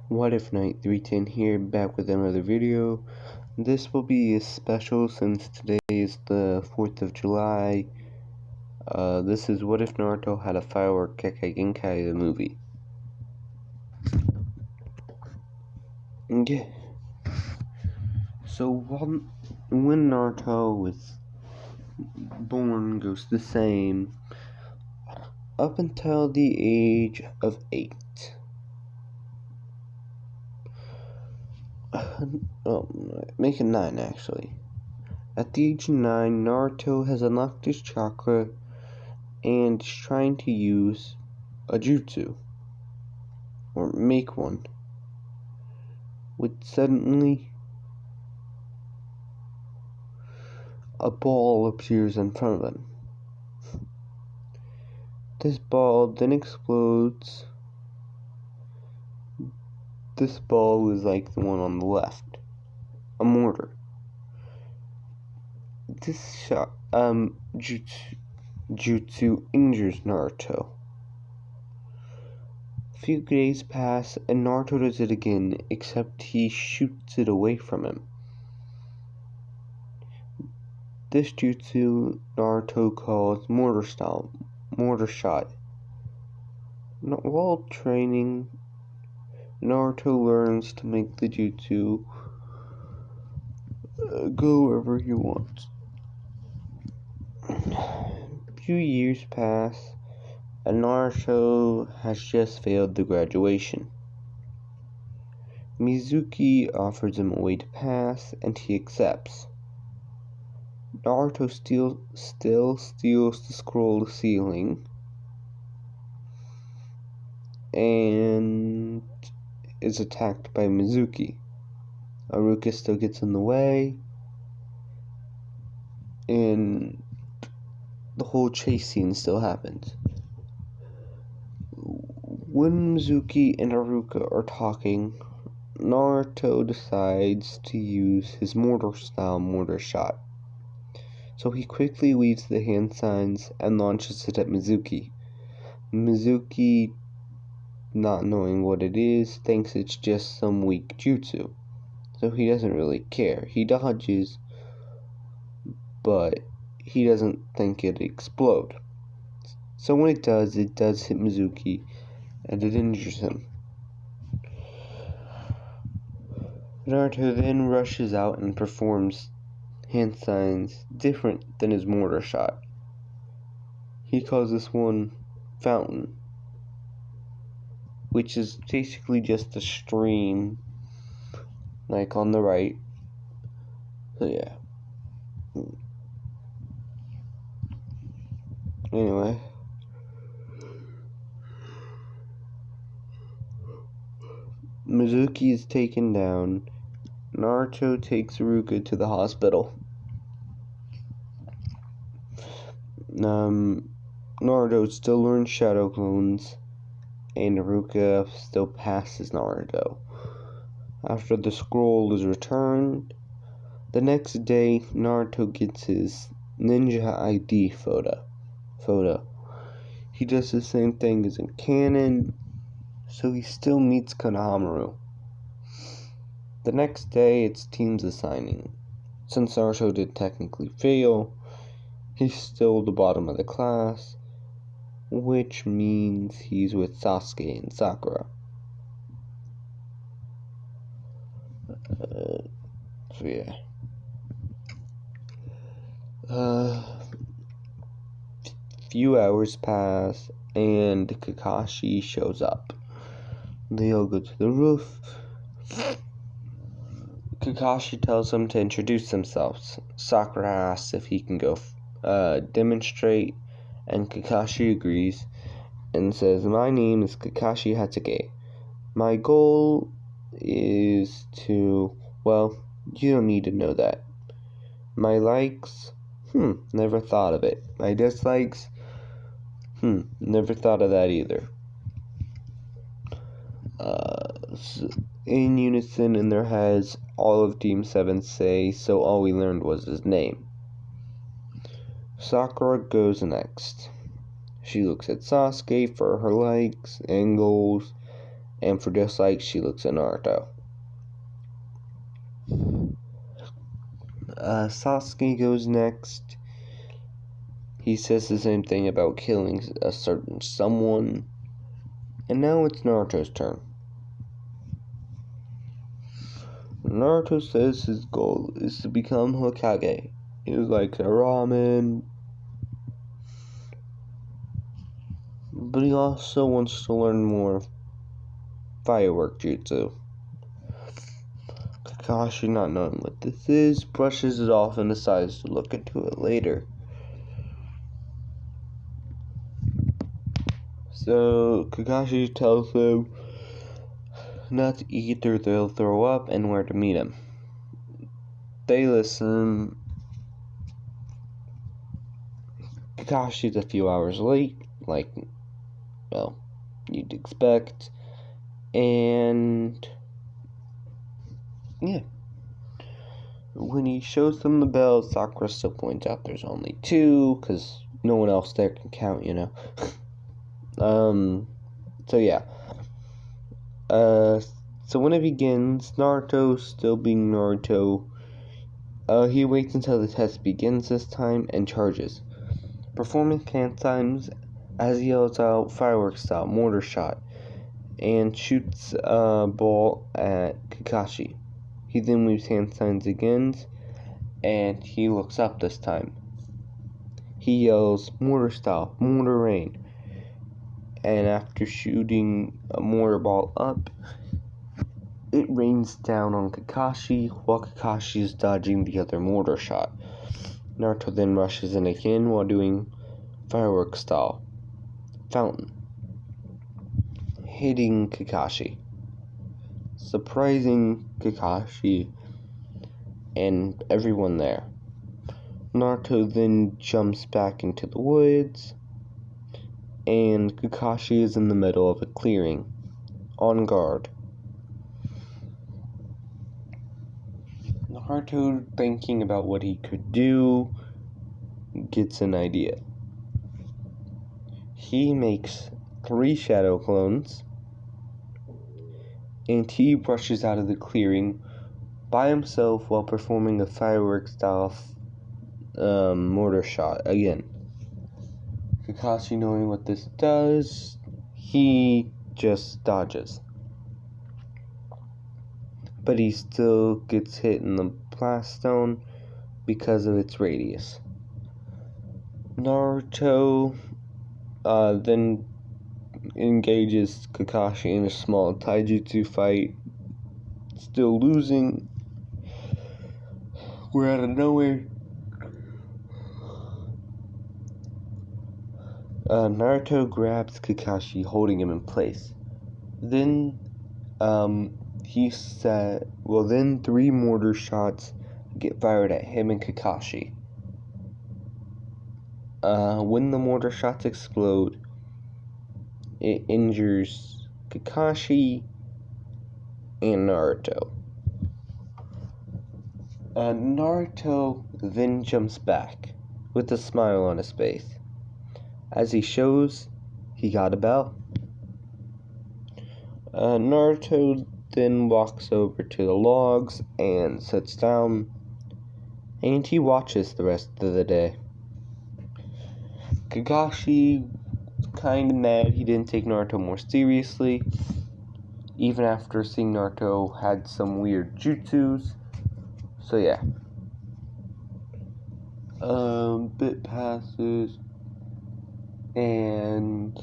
What if Night 310 here, back with another video. This will be a special since today is the 4th of July. This is What If Naruto Had a Firework Kekkei Genkai, the movie. Yeah. So when Naruto was born goes the same up until the age of 8. Make it 9 actually. At the age of 9, Naruto has unlocked his chakra and is trying to use a jutsu, or make one, when suddenly a ball appears in front of him. This ball then explodes. This ball is like the one on the left, a mortar. This jutsu injures Naruto. A few days pass and Naruto does it again, except he shoots it away from him. This jutsu Naruto calls mortar shot. While training, Naruto learns to make the jutsu go wherever he wants. A few years pass, and Naruto has just failed the graduation. Mizuki offers him a way to pass, and he accepts. Naruto still steals the scroll to ceiling, and is attacked by Mizuki. Haruka still gets in the way, and the whole chase scene still happens. When Mizuki and Haruka are talking, Naruto decides to use his mortar shot. So he quickly leaves the hand signs and launches it at Mizuki. Mizuki, not knowing what it is, thinks it's just some weak jutsu. So he doesn't really care. He dodges, but he doesn't think it'd explode. So when it does hit Mizuki, and it injures him. Naruto then rushes out and performs hand signs different than his mortar shot. He calls this one fountain, which is basically just a stream, like on the right. So yeah. Anyway. Mizuki is taken down. Naruto takes Haruka to the hospital. Naruto still learns shadow clones, and Haruka still passes Naruto. After the scroll is returned, the next day Naruto gets his ninja ID photo. He does the same thing as in canon, so he still meets Konohamaru. The next day, it's teams assigning. Since Naruto did technically fail, he's still the bottom of the class, which means he's with Sasuke and Sakura. So yeah. Few hours pass, and Kakashi shows up. They all go to the roof. Kakashi tells them to introduce themselves. Sakura asks if he can go demonstrate, and Kakashi agrees and says, "My name is Kakashi Hatake. My goal is to, well, you don't need to know that. My likes, never thought of it. My dislikes, never thought of that either." In unison in their heads, all of Team 7 say, "So all we learned was his name." Sakura goes next. She looks at Sasuke for her likes and goals, and for dislike, she looks at Naruto. Sasuke goes next. He says the same thing about killing a certain someone. And now it's Naruto's turn. Naruto says his goal is to become Hokage. He was like a ramen. But he also wants to learn more firework jutsu. Kakashi, not knowing what this is, brushes it off and decides to look into it later. So Kakashi tells them not to eat or they'll throw up and where to meet him. They listen. Kakashi's a few hours late, like, well, you'd expect. And yeah. When he shows them the bell, Sakura still points out there's only two, because no one else there can count, you know. So yeah. So when it begins, Naruto, still being Naruto, he waits until the test begins this time and charges. Performing pantomimes as he yells out firework style, mortar shot, and shoots a ball at Kakashi. He then weaves hand signs again, and he looks up this time. He yells, mortar style, mortar rain. And after shooting a mortar ball up, it rains down on Kakashi while Kakashi is dodging the other mortar shot. Naruto then rushes in again while doing firework style, fountain, hitting Kakashi, surprising Kakashi and everyone there. Naruto then jumps back into the woods, and Kakashi is in the middle of a clearing, on guard. Naruto, thinking about what he could do, gets an idea. He makes 3 shadow clones, and he rushes out of the clearing by himself while performing a firework style mortar shot again. Kakashi, knowing what this does, he just dodges. But he still gets hit in the blast zone because of its radius. Naruto then engages Kakashi in a small taijutsu fight, still losing. Where out of nowhere, Naruto grabs Kakashi, holding him in place. Then then 3 mortar shots get fired at him and Kakashi. When the mortar shots explode, it injures Kakashi and Naruto. Naruto then jumps back with a smile on his face as he shows he got a bell. Naruto then walks over to the logs and sits down, and he watches the rest of the day. Kakashi kinda mad he didn't take Naruto more seriously, even after seeing Naruto had some weird jutsus. So yeah. Bit passes, and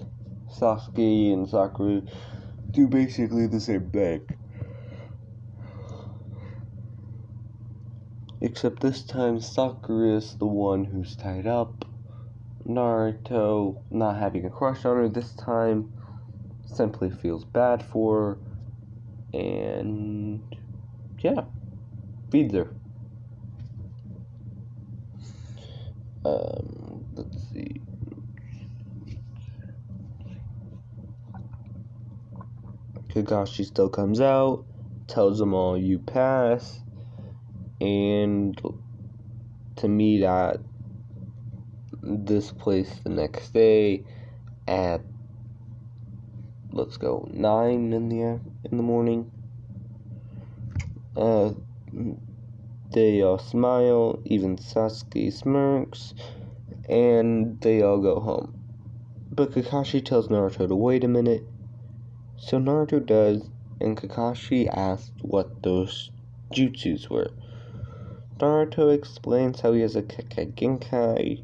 Sasuke and Sakura do basically the same thing. Except this time Sakura is the one who's tied up. Naruto, not having a crush on her this time, simply feels bad for her, and yeah, feeds her. Let's see. Kakashi still comes out, tells them all you pass, and to meet at this place the next day at let's go, 9 in the morning. They all smile, even Sasuke smirks, and they all go home. But Kakashi tells Naruto to wait a minute, so Naruto does, and Kakashi asks what those jutsus were. Naruto explains how he has a Kekkei Genkai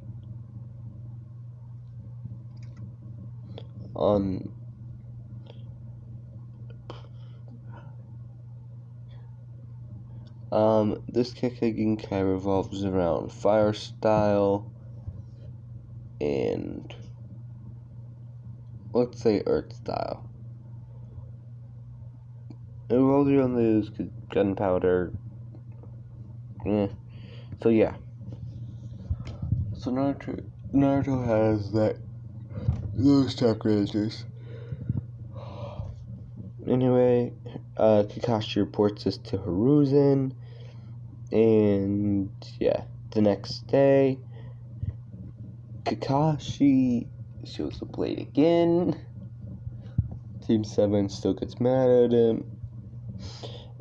on this Kekkei Genkai revolves around fire style and, let's say, earth style. It revolves around those gunpowder. So yeah. So Naruto has those chakras. Anyway, Kakashi reports this to Hiruzen, and yeah, the next day, Kakashi shows the blade again. Team 7 still gets mad at him,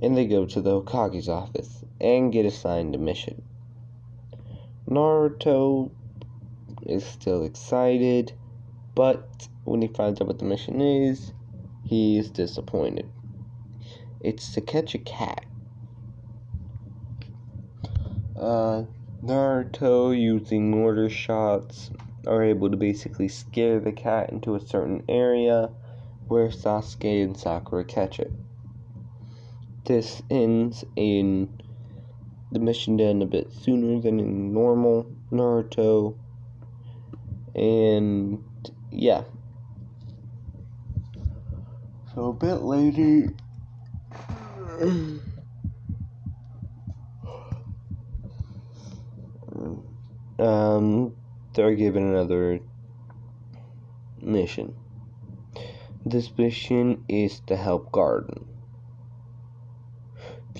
and they go to the Hokage's office and get assigned a mission. Naruto is still excited, but when he finds out what the mission is, he is disappointed. It's to catch a cat. Naruto, using mortar shots, are able to basically scare the cat into a certain area where Sasuke and Sakura catch it. This ends in the mission done a bit sooner than in normal Naruto, and yeah. So a bit later, they're given another mission. This mission is to help Garden.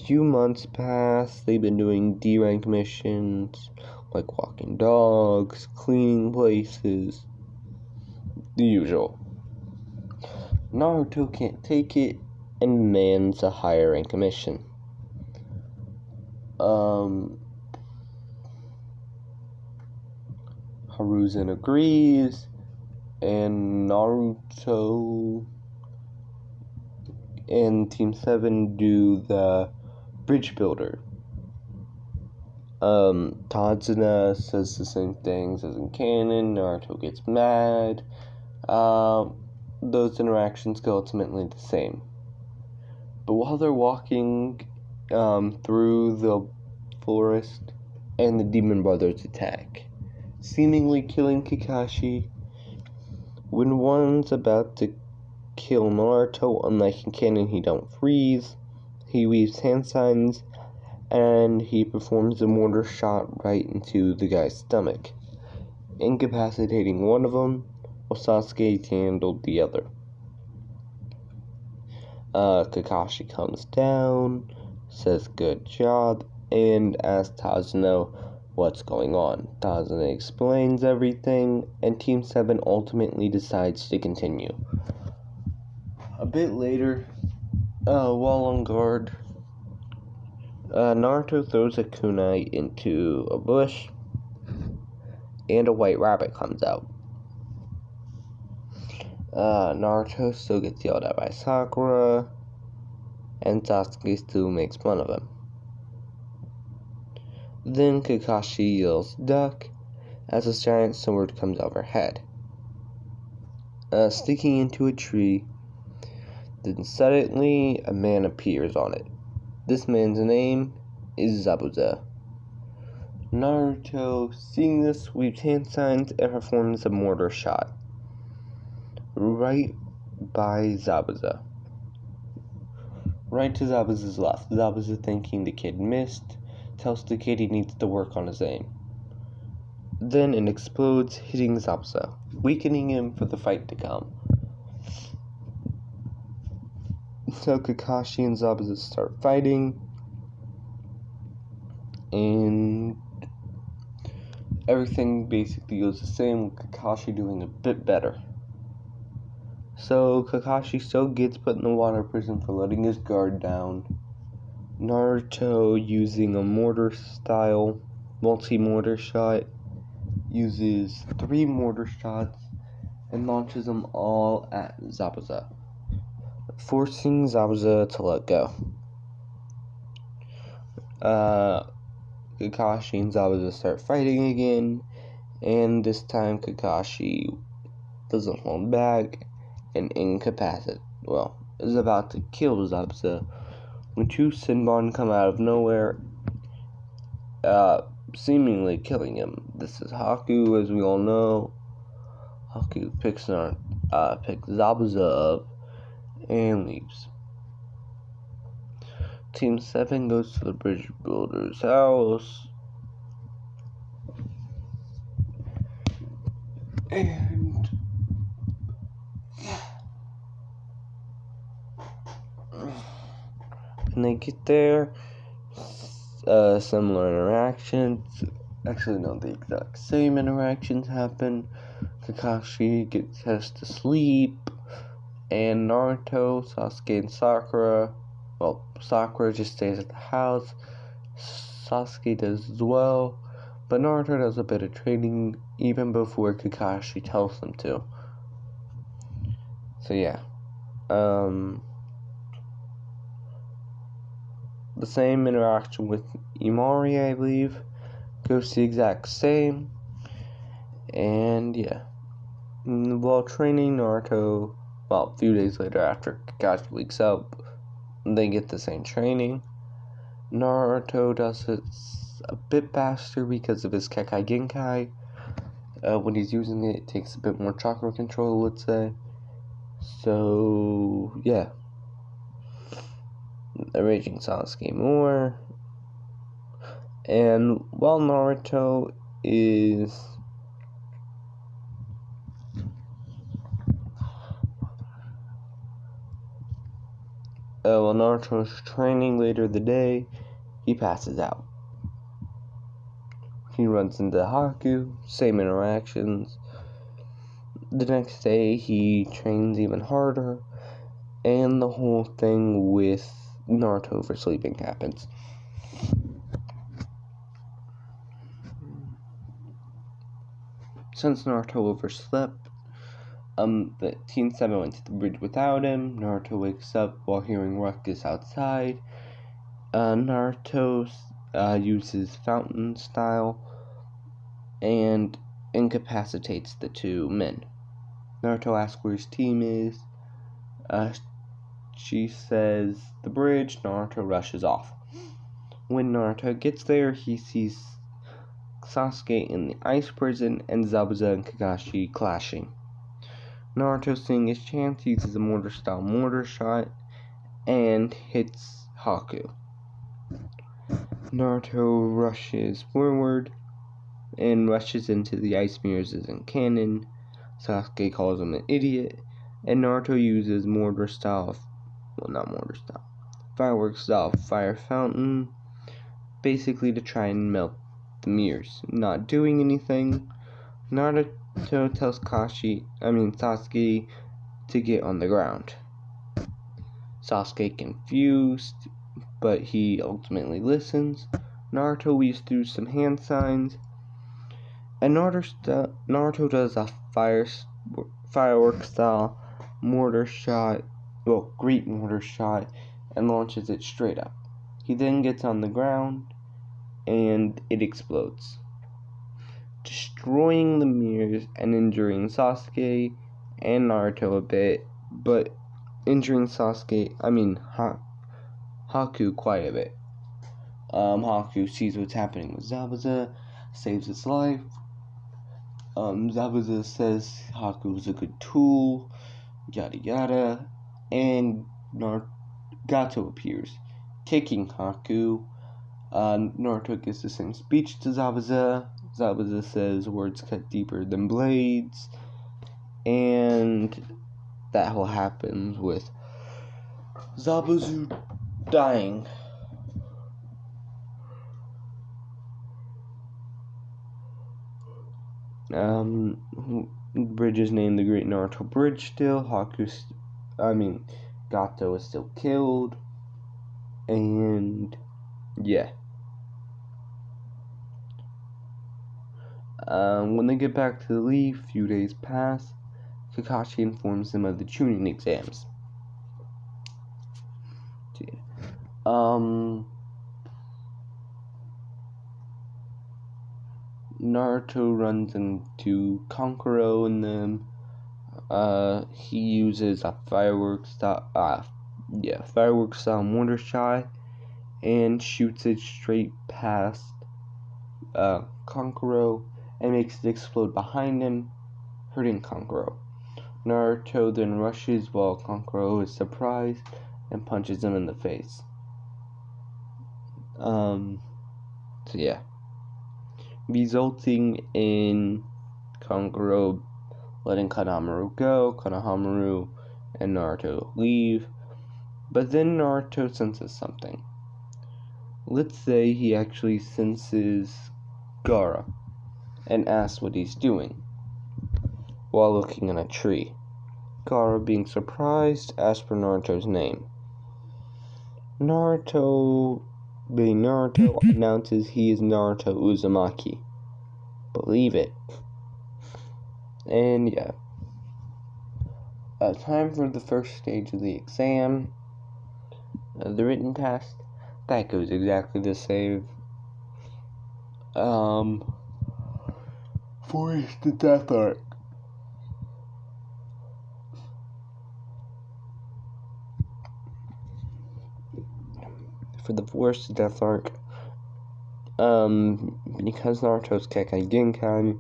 Few months pass, they've been doing D-rank missions, like walking dogs, cleaning places, the usual. Naruto can't take it and demands a higher rank mission. Hiruzen agrees, and Naruto and Team 7 do the bridge builder. Tadzuna says the same things as in canon. Naruto gets mad. Those interactions go ultimately the same. But while they're walking through the forest, and the demon brothers attack, seemingly killing Kakashi. When one's about to kill Naruto, unlike in canon, he don't freeze. He weaves hand signs, and he performs a mortar shot right into the guy's stomach, incapacitating one of them, while Sasuke handled the other. Kakashi comes down, says good job, and asks Tadzuna what's going on. Tadzuna explains everything, and Team 7 ultimately decides to continue. A bit later, while on guard, Naruto throws a kunai into a bush, and a white rabbit comes out. Naruto still gets yelled at by Sakura, and Sasuke still makes fun of him. Then Kakashi yells duck as a giant sword comes overhead, sticking into a tree. Then suddenly a man appears on it. This man's name is Zabuza. Naruto, seeing this, sweeps hand signs and performs a mortar shot right by Zabuza. Right to Zabuza's left. Zabuza, thinking the kid missed, tells the kid he needs to work on his aim. Then it explodes, hitting Zabuza, weakening him for the fight to come. So Kakashi and Zabuza start fighting, and everything basically goes the same, with Kakashi doing a bit better. So Kakashi still gets put in the water prison for letting his guard down. Naruto, using a mortar style multi-mortar shot, uses 3 mortar shots and launches them all at Zabuza, forcing Zabuza to let go. Kakashi and Zabuza start fighting again, and this time Kakashi doesn't hold back and is about to kill Zabuza when 2 Sinbon come out of nowhere, seemingly killing him. This is Haku, as we all know. Haku picks Zabuza up and leaves. Team 7 goes to the bridge builder's house, and when they get there, similar interactions, actually no, the exact same interactions happen. Kakashi has to sleep, and Naruto, Sasuke, and Sakura, well, Sakura just stays at the house, Sasuke does as well, but Naruto does a bit of training even before Kakashi tells him to. So yeah, the same interaction with Imari, I believe, goes the exact same, and yeah. While training Naruto, well, a few days later after Kakashi wakes up, they get the same training. Naruto does it a bit faster because of his Kekkei Genkai. When he's using it, it takes a bit more chakra control, let's say. So, yeah. Enraging Sasuke more. And while Naruto is while Naruto's training later the day, he passes out. He runs into Haku, same interactions. The next day, he trains even harder, and the whole thing with Naruto oversleeping happens. Since Naruto overslept, the Team 7 went to the bridge without him. Naruto wakes up while hearing ruckus outside. Naruto uses fountain style and incapacitates the 2 men. Naruto asks where his team is. She says the bridge. Naruto rushes off. When Naruto gets there, he sees Sasuke in the ice prison and Zabuza and Kakashi clashing. Naruto, seeing his chance, uses a mortar-style mortar shot and hits Haku. Naruto rushes forward and rushes into the ice mirrors as in canon. Sasuke calls him an idiot, and Naruto uses firework style fire fountain, basically to try and melt the mirrors. Not doing anything, Naruto tells Sasuke to get on the ground. Sasuke confused, but he ultimately listens. Naruto weaves through some hand signs, and Naruto does a firework style Greek mortar shot, and launches it straight up. He then gets on the ground, and it explodes, destroying the mirrors and injuring Sasuke and Naruto a bit, but injuring Haku quite a bit. Haku sees what's happening with Zabuza, saves his life. Zabuza says Haku's a good tool, yada yada, and Gato appears, kicking Haku. Naruto gives the same speech to Zabuza. Zabuza says words cut deeper than blades, and that whole happens with Zabuza dying. The bridge is named the Great Naruto Bridge still. Gato is still killed. And yeah. When they get back to the leaf, a few days pass. Kakashi informs them of the tuning exams. Naruto runs into Kankuro and them. He uses a firework style mortar shot and shoots it straight past Kankuro and makes it explode behind him, hurting Kankuro. Naruto then rushes while Kankuro is surprised and punches him in the face. Resulting in Kankuro letting Konohamaru go. Konohamaru and Naruto leave. But then Naruto senses something. Let's say he actually senses Gaara and asks what he's doing while looking in a tree. Gaara, being surprised, asks for Naruto's name. Naruto, being Naruto, announces he is Naruto Uzumaki. Believe it. And yeah. Time for the first stage of the exam. The written test. That goes exactly the same. Forced the death arc. For the forced death arc, because Naruto's Kekkei Genkai,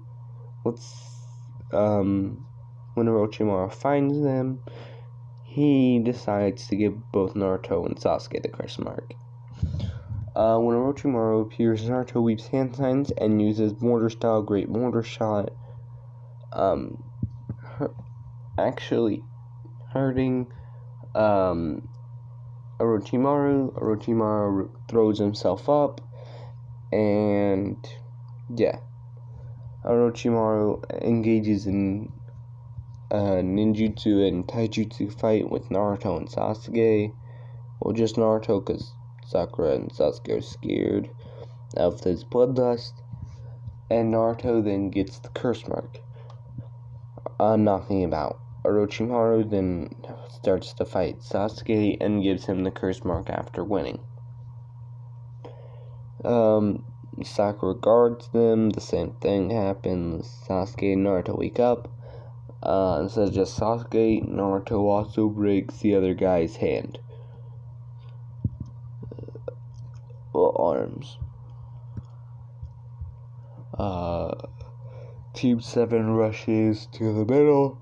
when Orochimaru finds them, he decides to give both Naruto and Sasuke the curse mark. When Orochimaru appears, Naruto weaves hand signs and uses mortar style great mortar shot, actually hurting Orochimaru. Orochimaru throws himself up, and yeah, Orochimaru engages in ninjutsu and taijutsu fight with Naruto and Sasuke. Well, just Naruto, because Sakura and Sasuke are scared of his bloodlust. And Naruto then gets the curse mark, knocking him out. Orochimaru then starts to fight Sasuke and gives him the curse mark after winning. Sakura guards them. The same thing happens. Sasuke and Naruto wake up. Instead of just Sasuke, Naruto also breaks the other guy's hand. Arms. Team 7 rushes to the middle.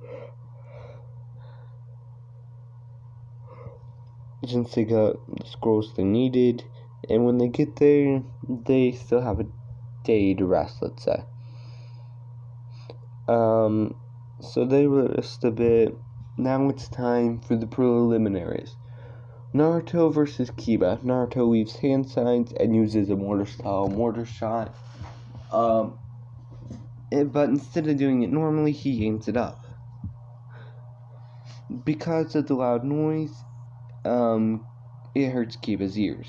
Since they got the scrolls they needed, and when they get there, they still have a day to rest, let's say. So they rest a bit. Now it's time for the preliminaries. Naruto versus Kiba. Naruto weaves hand signs and uses a mortar shot. But instead of doing it normally, he aims it up. Because of the loud noise, it hurts Kiba's ears.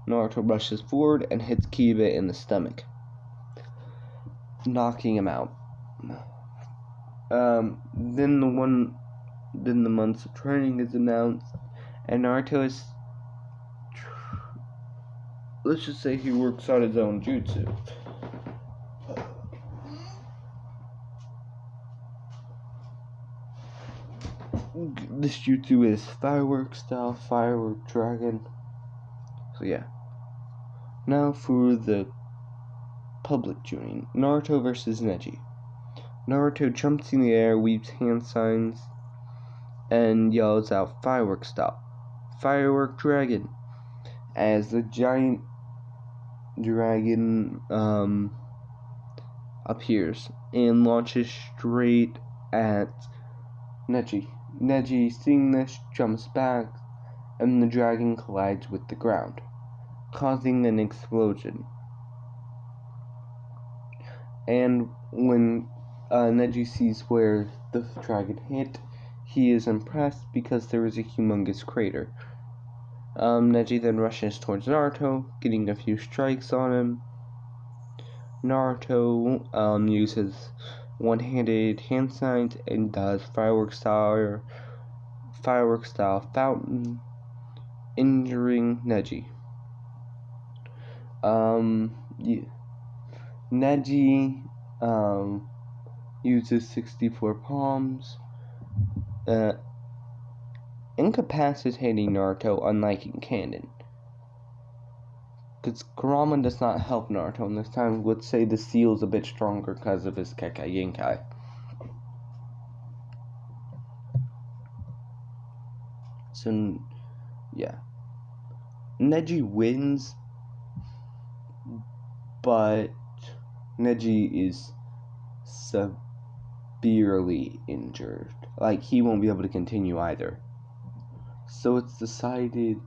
Naruto rushes forward and hits Kiba in the stomach, knocking him out. Then the months of training is announced, and Naruto is, let's just say he works out his own jutsu. This jutsu is firework style, firework dragon. So yeah. Now for the public tuning. Naruto versus Neji. Naruto jumps in the air, weaves hand signs, and yells out firework style, firework dragon, as the giant dragon appears and launches straight at Neji. Neji, seeing this, jumps back, and the dragon collides with the ground, causing an explosion. And when Neji sees where the dragon hit. He is impressed because there is a humongous crater. Neji then rushes towards Naruto, getting a few strikes on him. Naruto uses one-handed hand signs and does firework style fountain, injuring Neji. Neji uses 64 palms, incapacitating Naruto, unlike in canon. Because Kurama does not help Naruto, and this time would say the seal is a bit stronger because of his Kekkei Genkai. So, yeah. Neji wins, but Neji is severely injured. Like, he won't be able to continue either. So it's decided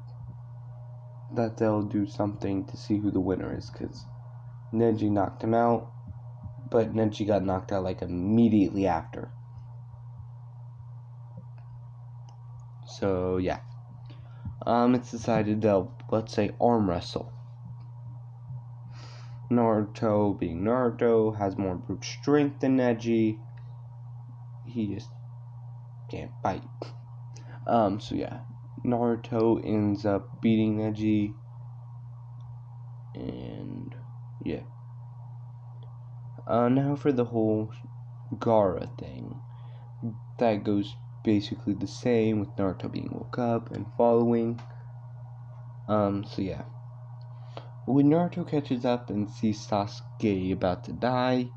that they'll do something to see who the winner is, because Neji knocked him out, but Neji got knocked out like immediately after. So yeah, it's decided they'll, let's say, arm wrestle. Naruto, being Naruto, has more brute strength than Neji. He just can't fight. So yeah, Naruto ends up beating Neji, and yeah. Now for the whole Gaara thing. That goes basically the same, with Naruto being woke up and following. So yeah. When Naruto catches up and sees Sasuke about to die,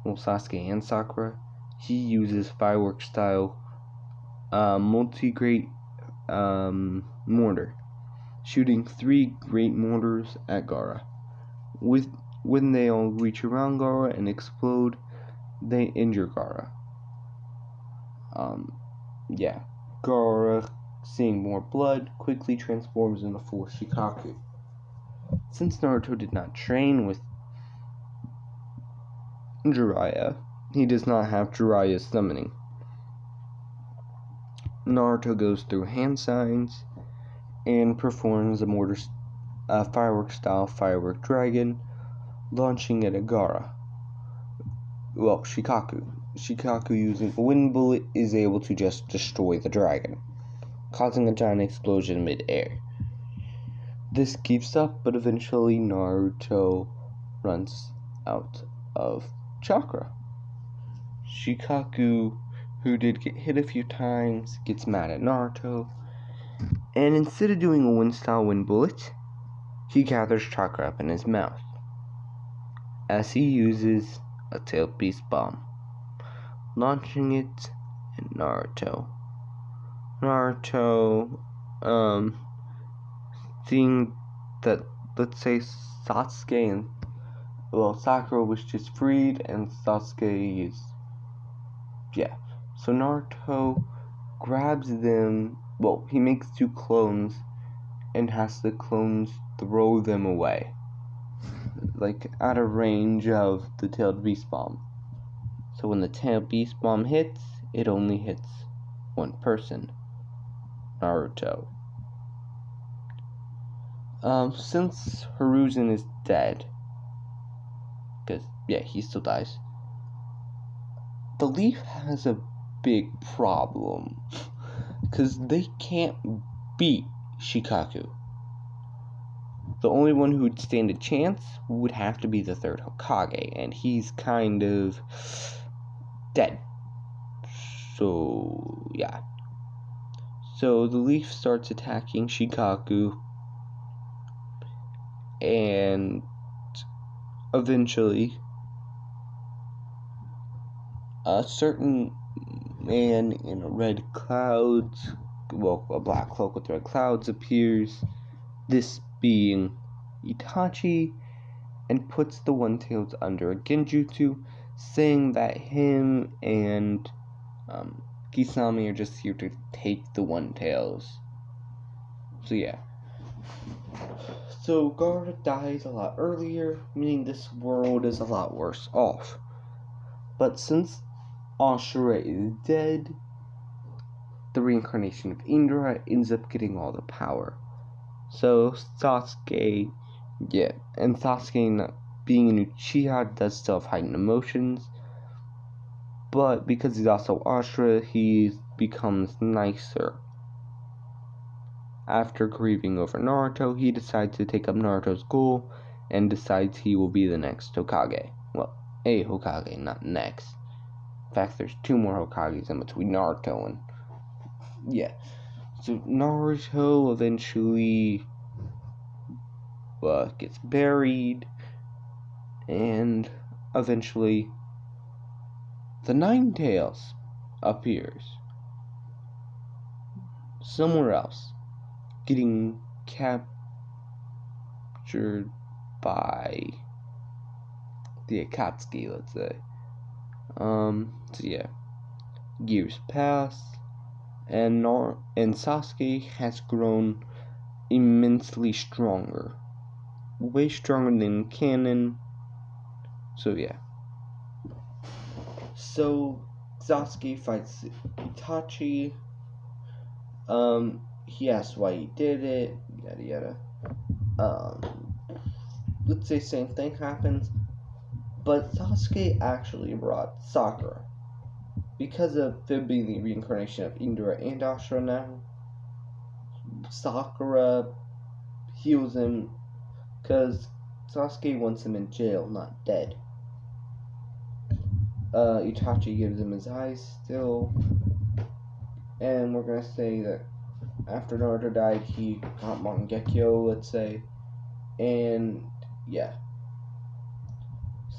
well, Sasuke and Sakura, he uses firework style multi-great mortar, shooting 3 great mortars at Gaara. When they all reach around Gaara and explode, they injure Gaara. Yeah. Gaara, seeing more blood, quickly transforms into full Shikaku. Since Naruto did not train with Jiraiya, he does not have Jiraiya's summoning. Naruto goes through hand signs and performs a firework style firework dragon, launching it at Gaara. Well, Shikaku. Shikaku, using a wind bullet, is able to just destroy the dragon, causing a giant explosion mid-air. This keeps up, but eventually Naruto runs out of chakra. Shikaku, who did get hit a few times, gets mad at Naruto, and instead of doing a wind-style wind bullet, he gathers chakra up in his mouth, as he uses a tailed beast bomb, launching it at Naruto. Naruto, seeing that, let's say, Sasuke and, well, Sakura was just freed, and Sasuke is, yeah. So Naruto grabs them, well, he makes 2 clones, and has the clones throw them away, like, out of range of the tailed beast bomb. So when the tailed beast bomb hits, it only hits one person, Naruto. Since Hiruzen is dead, because, yeah, he still dies, the Leaf has a big problem, because they can't beat Shikaku. The only one who would stand a chance would have to be the 3rd Hokage, and he's kind of dead. So, yeah. So the Leaf starts attacking Shikaku, and eventually a certain man in a red clouds, well, a black cloak with red clouds, appears, this being Itachi, and puts the One-Tails under a genjutsu, saying that him and Kisame are just here to take the One-Tails. So yeah. So Gaara dies a lot earlier, meaning this world is a lot worse off. But since Ashura is dead, the reincarnation of Indra ends up getting all the power. So Sasuke, and Sasuke not being an Uchiha does still have heightened emotions, but because he's also Ashura, he becomes nicer. After grieving over Naruto, he decides to take up Naruto's goal and decides he will be the next Hokage. Well, a Hokage, not next. In fact, there's 2 more Hokages in between Naruto and... So Naruto eventually gets buried, and eventually the Nine-Tails appears somewhere else, getting captured by the Akatsuki, let's say. Years pass, and Sasuke has grown immensely stronger. Way stronger than canon. So Sasuke fights Itachi. He asks why he did it, yada yada. Let's say same thing happens, but Sasuke actually brought Sakura. Because of it being the reincarnation of Indra and Ashura now, Sakura heals him because Sasuke wants him in jail, not dead. Itachi gives him his eyes still, and we're gonna say that after Naruto died, he got Mangekyo, let's say, and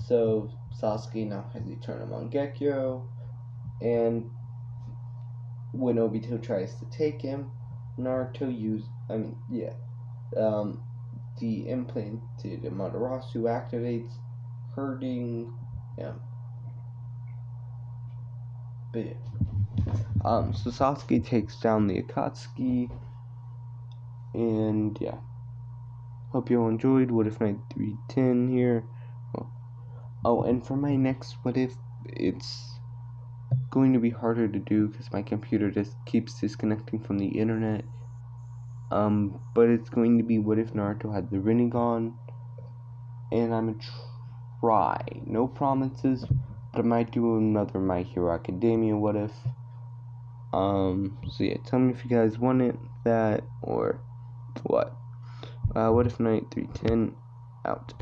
so Sasuke now has Eternal Mangekyo, and when Obito tries to take him, Naruto the implanted Amaterasu activates, hurting him. So Sasuke takes down the Akatsuki, and hope you all enjoyed What If Night 310 here. And for my next What If, it's going to be harder to do because my computer just keeps disconnecting from the internet. But it's going to be what if Naruto had the Rinnegan, and I'm gonna try. No promises, but I might do another My Hero Academia what if. Tell me if you guys want it, that, or what. What If Night 310 out.